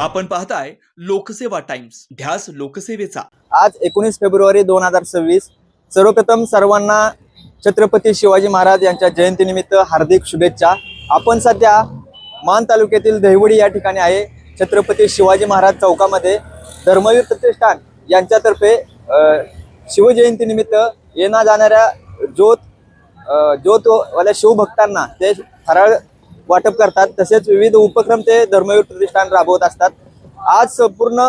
आपण पाहताय लोकसेवा टाइम्स, ध्यास लोकसेवेचा। आज 19 फेब्रुवारी 2026 सर्वप्रथम सर्वांना छत्रपती शिवाजी महाराज यांच्या जयंतीनिमित्त हार्दिक शुभेच्छा। आपण सध्या मान तालुक्यातील दहिवडी या ठिकाणी आहे। छत्रपती शिवाजी महाराज चौकामध्ये धर्मवीर प्रतिष्ठान यांच्यातर्फे शिवजयंतीनिमित्त येणा जाणाऱ्या ज्योतवाल्या शिवभक्तांना ते फराळ वाटप करतात। तसेच विविध उपक्रम ते धर्मवीर प्रतिष्ठान राबवत असतात। आज संपूर्ण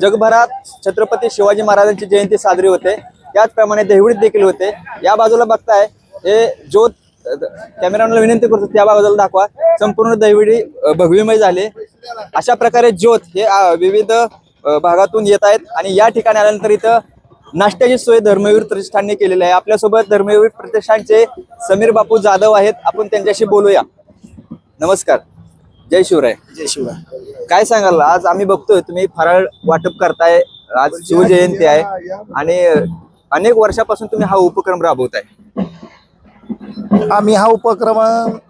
जगभरात छत्रपती शिवाजी महाराजांची जयंती साजरी होते, त्याचप्रमाणे दहिवडीत देखील होते। या बाजूला बघताय हे ज्योत, कॅमेरामॅनला विनंती करतो त्या बाजूला दाखवा। संपूर्ण दहिवडी भगवीमय झाले। अशा प्रकारे ज्योत हे विविध भागातून येत आहेत आणि या ठिकाणी आल्यानंतर इथं नाश्त्याची सोय धर्मवीर प्रतिष्ठानने केलेली आहे। आपल्यासोबत धर्मवीर प्रतिष्ठानचे समीर बापू जाधव आहेत, आपण त्यांच्याशी बोलूया। नमस्कार, जय शिवराय। जय शिवराय। काय सांगाल, आज आम्ही बघतोय तुम्ही फराळ वाटप करताय, आज शिवजयंती आहे आणि अनेक वर्षापासून तुम्ही हा उपक्रम राबवताय। आम्ही हा उपक्रम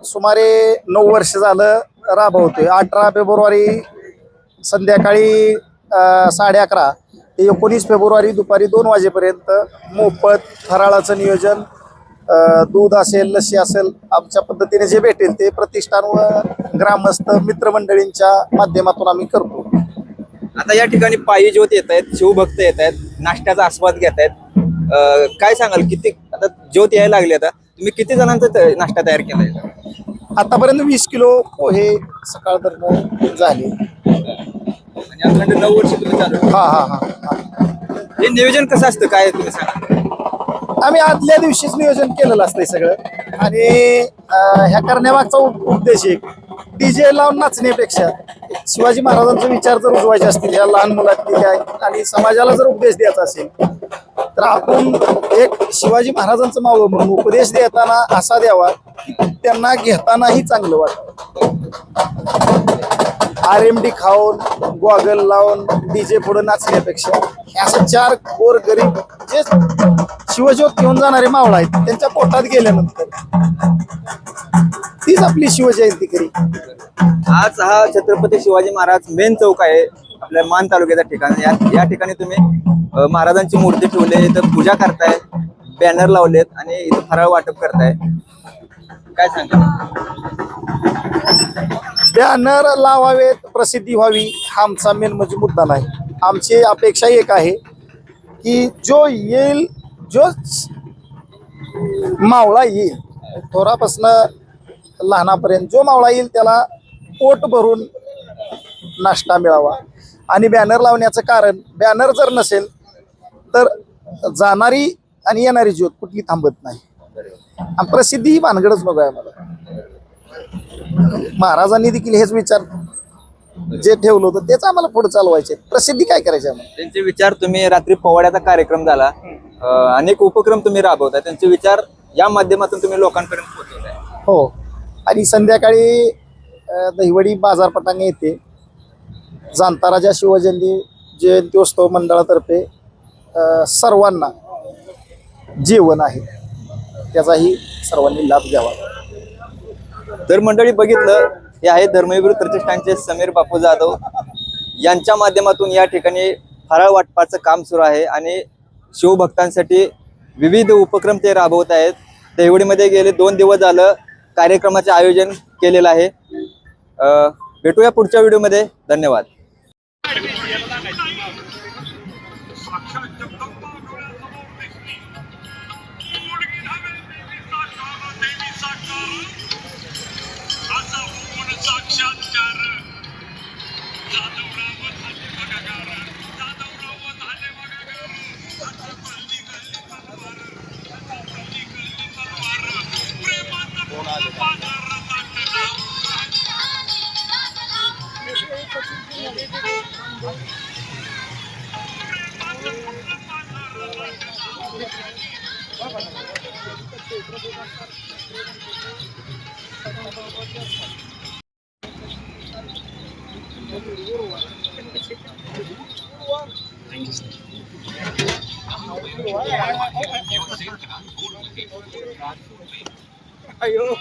सुमारे 9 वर्ष झालं राबवतोय। 18 फेब्रुवारी संध्याकाळी 11:30 ते 19 फेब्रुवारी दुपारी 2 वाजेपर्यंत मोफत फराळाचं नियोजन, दूध असेल, लस्सी असेल, आमच्या पद्धतीने जे भेटेल ते प्रतिष्ठान व ग्रामस्थ मित्रमंडळींच्या माध्यमातून आम्ही करतो। आता या ठिकाणी पायी ज्योत येत आहेत, शिवभक्त येत आहेत, नाश्त्याचा आस्वाद घेत आहेत। काय सांगाल, किती आता ज्योत यायला लागली, आता तुम्ही किती जणांचा नाश्ता तयार केलाय? आतापर्यंत 20 किलो पोहे सकाळ दरम्यान झाले आणि आतापर्यंत 9 वर्ष तुम्ही चालू। हा। हे नियोजन कसं असतं, काय तुम्ही सांगा? आम्ही आदल्या दिवशीच नियोजन केलेलं असतंय सगळं। आणि ह्या करण्यामागचा उद्देश एक, डीजे लावून नाचण्यापेक्षा शिवाजी महाराजांचे विचार जर रुजवायचे असतील या लहान मुलांनी आणि समाजाला जर उपदेश द्यायचा असेल तर आपण एक शिवाजी महाराजांचं मावळं म्हणून उपदेश देताना असा द्यावा की त्यांना घेतानाही चांगलं वाटतं। RMD खाऊन, गॉगल लावून डीजे पुढे नाचण्यापेक्षा असं 4 गोर गरीब जे शिवज्योत घेऊन जाणारे मावळ आहेत त्यांच्या पोटात गेल्यानंतर तीच आपली शिवजयंती करी। आज हा छत्रपती शिवाजी महाराज मेन चौक आहे आपल्या मान तालुक्याच्या ठिकाणी। या ठिकाणी तुम्ही महाराजांची मूर्ती ठेवली, इथं पूजा करताय, बॅनर लावलेत आणि इथं फराळ वाटप करताय। काय सांगा? बॅनर लावावेत, प्रसिद्धी व्हावी हा आमचा मेन म्हणजे मुद्दा नाही। आमची अपेक्षा एक आहे की जो येईल, जो मावळा येईल, थोरापासून लहानापर्यंत जो मावळा येईल त्याला पोट भरून नाश्ता मिळावा। आणि बॅनर लावण्याचं कारण, बॅनर जर नसेल तर जाणारी आणि येणारी ज्योत कुठली थांबत नाही। आणि प्रसिद्धी ही भानगडच नको आहे मला। महाराजांनी देखील हेच विचार जे ठेवलं होतं तेच आम्हाला पुढे चालवायचे, प्रसिद्धी काय करायची आम्हाला। त्यांचे विचार, तुम्ही रात्री पोवाड्याचा कार्यक्रम झाला, अनेक उपक्रम तुम्ही राबवताय, त्यांचे विचार या माध्यमातून तुम्ही लोकांपर्यंत पोहोचवताय। हो, आणि संध्याकाळी दहिवडी बाजार पटांगण येथे जाणता राजा जयंत्योत्सव मंडळातर्फे सर्वांना जेवण आहे, त्याचाही सर्वांनी लाभ घ्यावा। तर मंडळी, बघितलं, हे आहे धर्मवीर प्रतिष्ठानचे समीर बापू जाधव यांच्या माध्यमातून या ठिकाणी फराळ वाटपाचं काम सुरू आहे आणि शिवभक्तांसाठी विविध उपक्रम ते राबवत आहेत। दहिवडीमध्ये गेले 2 दिवस झालं कार्यक्रमाचे आयोजन केलेलं आहे। भेटूया पुढच्या व्हिडिओमध्ये, धन्यवाद। अयो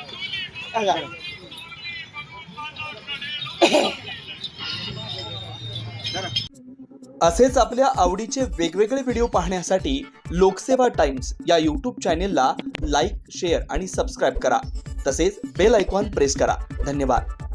असेच आपल्या आवडीचे वेगवेगळे व्हिडिओ पाहण्यासाठी लोकसेवा टाइम्स या यूट्यूब चॅनेलला लाईक, शेअर आणि सबस्क्राईब करा. तसेच बेल आयकॉन प्रेस करा. धन्यवाद.